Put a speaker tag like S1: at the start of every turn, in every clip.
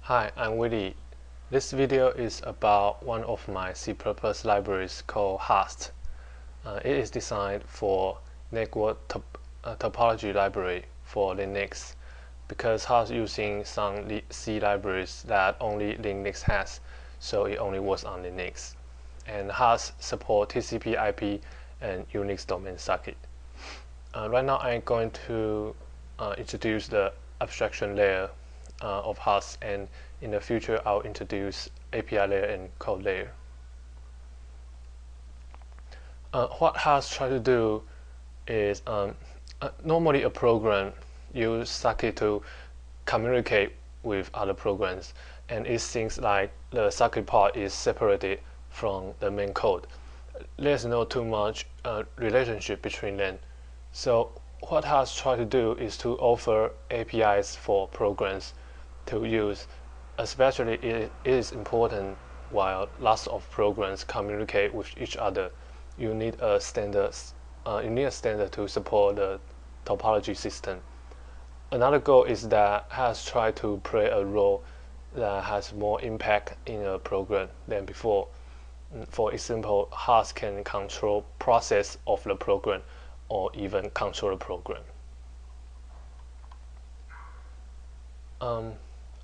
S1: Hi, I'm Willie. This video is about one of my C++ libraries called hast. It is designed for network topology library for Linux because hast using some C libraries that only Linux has, so it only works on Linux. And hast support TCP/IP and Unix domain socket. Right now I'm going to introduce the abstraction layer of hast, and in the future I'll introduce API layer and code layer. What hast try to do is normally a program use socket to communicate with other programs, and it seems like the socket part is separated from the main code. There's not too much relationship between them. So what hast try to do is to offer APIs for programs to use. Especially it is important while lots of programs communicate with each other. You need a standard. To support the topology system. Another goal is that hast try to play a role that has more impact in a program than before. For example, hast can control process of the program or even control the program.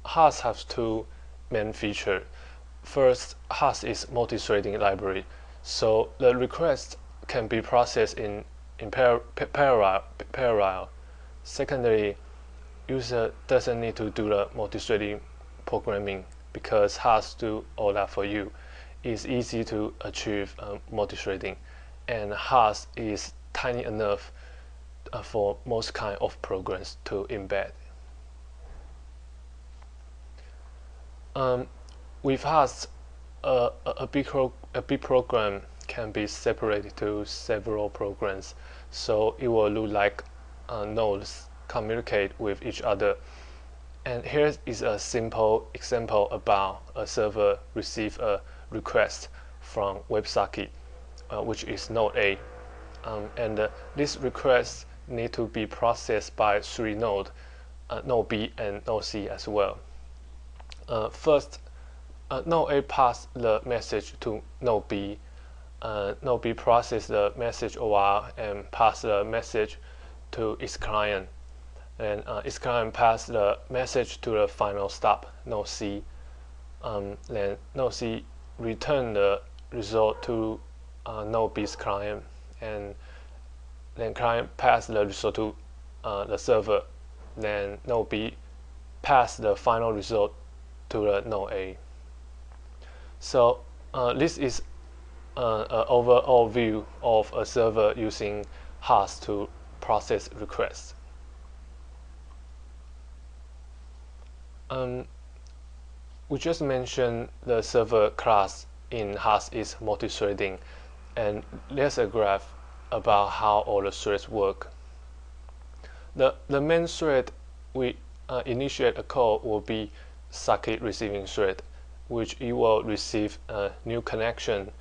S1: Hast has two main features. First, hast is multi-threading library, so the request can be processed in parallel. Secondly, user doesn't need to do the multi-threading programming because hast do all that for you. It's easy to achieve multi-threading, and hast is tiny enough for most kind of programs to embed. With hast, a big program can be separated to several programs, so it will look like nodes communicate with each other. And here is a simple example about a server receive a request from WebSocket, which is node A, and this request need to be processed by three nodes, node B and node C as well. First, node A pass the message to node B. Node B process the message a while and pass the message to its client. And its client pass the message to the final stop, node C. Then node C return the result to node B's client, and then client pass the result to the server. Then node B pass the final result to the node A. So this is an overall view of a server using hast to process requests. We just mentioned the server class in hast is multi-threading, and there's a graph about how all the threads work. The main thread we initiate a call will be socket receiving thread, which it will receive a new connection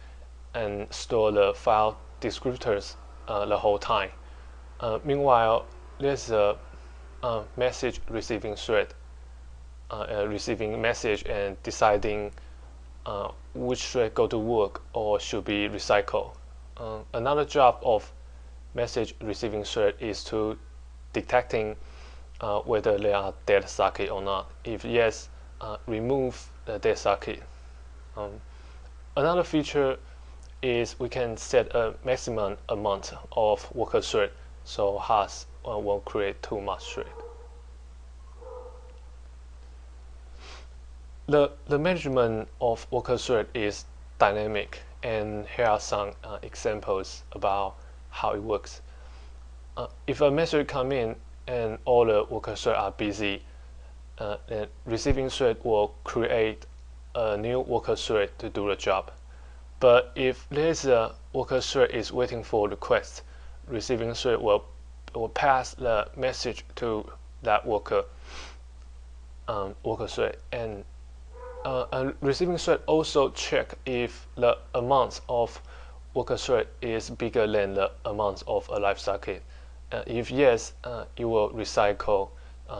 S1: and store the file descriptors the whole time. Meanwhile, there's a message receiving thread, receiving message and deciding which thread go to work or should be recycled. Another job of message receiving thread is to detecting whether they are dead socket or not. If yes, remove the dead socket. Another feature is we can set a maximum amount of worker thread, so hast won't create too much thread. The management of worker thread is dynamic, and here are some examples about how it works. If a message comes in and all the worker threads are busy, then receiving thread will create a new worker thread to do the job. But if there's a worker thread is waiting for request, receiving thread will pass the message to that worker thread, and receiving thread also check if the amount of worker thread is bigger than the amount of a live socket. If yes, it will recycle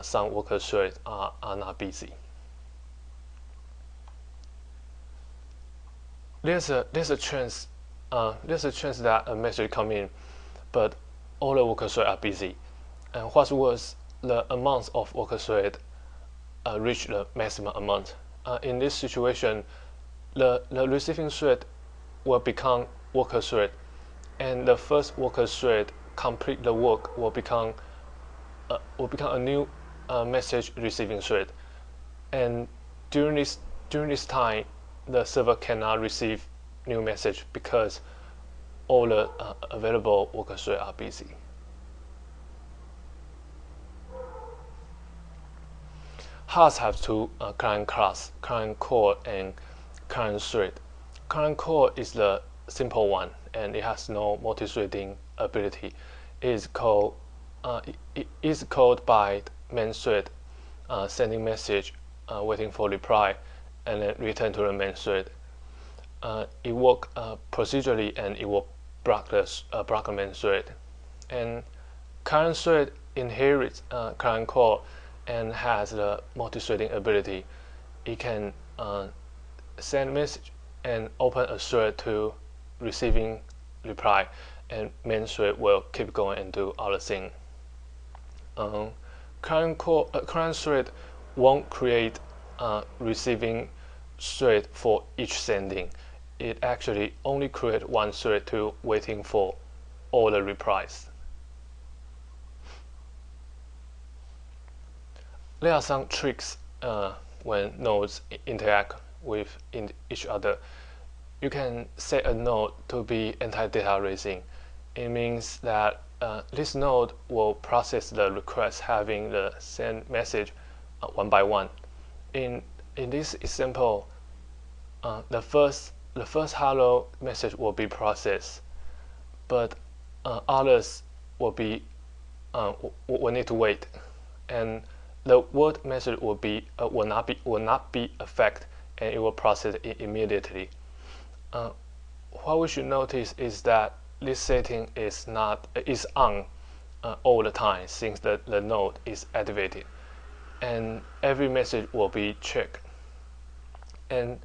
S1: some worker threads are not busy. there's a chance that a message come in, but all the worker threads are busy. And what was the amount of worker thread reach the maximum amount? In this situation, the receiving thread will become worker thread, and the first worker thread complete the work will become a new message receiving thread. And during this time, the server cannot receive new message because all the available worker threads are busy. Has have two client class, client core and client thread. Client core is the simple one, and it has no multi-threading ability. It is called by main thread, sending message, waiting for reply, and then return to the main thread. It works procedurally, and it will block the main thread. And client thread inherits client core and has the multi-threading ability. It can send message and open a thread to receiving reply, and main thread will keep going and do other thing. Client thread won't create receiving thread for each sending. It actually only creates one thread to waiting for all the replies. There are some tricks when nodes interact with each other. You can set a node to be anti-data racing. It means that this node will process the request having the send message one by one. In this example, the first hello message will be processed, but others will need to wait, and the word message will not be affected, and it will process it immediately. What we should notice is that this setting is on all the time, since the node is activated, and every message will be checked. And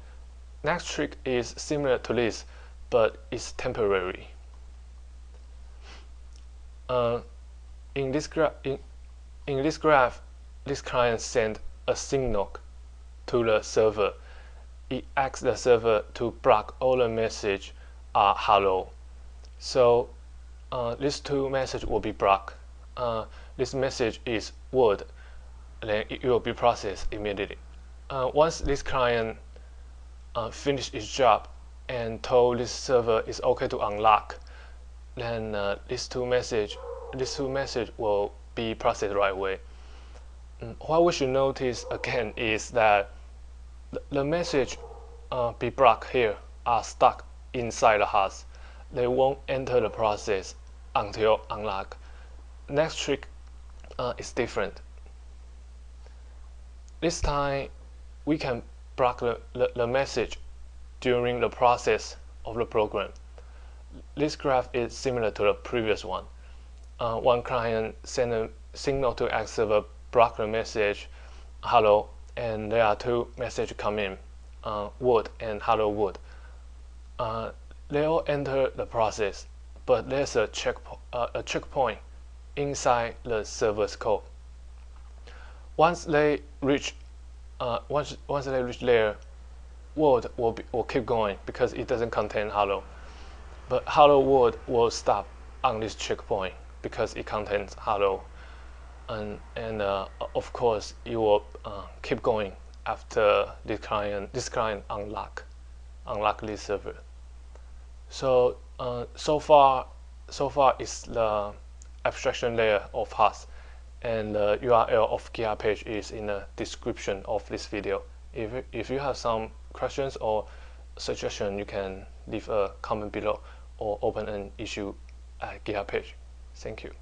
S1: next trick is similar to this, but it's temporary. In this graph, this client sent a signal to the server. It asks the server to block all the message hello. So these two messages will be blocked. This message is word, then it will be processed immediately. Once this client finished its job and told this server it's okay to unlock, then these two messages will be processed right away. What we should notice again is that the message be blocked here are stuck inside the has. They won't enter the process until unlock. Next trick is different. This time we can block the message during the process of the program. This graph is similar to the previous one. One client sent a signal to X server, block the message hello, and there are two messages come in, word and hello word. They all enter the process, but there's a checkpoint inside the server's code. Once they reach there, word will keep going because it doesn't contain hello, but hello word will stop on this checkpoint because it contains hello, and of course it will keep going after this client unlock this server. So so far is the abstraction layer of hast, and the URL of GitHub page is in the description of this video. If you have some questions or suggestion, you can leave a comment below or open an issue at GitHub page. Thank you.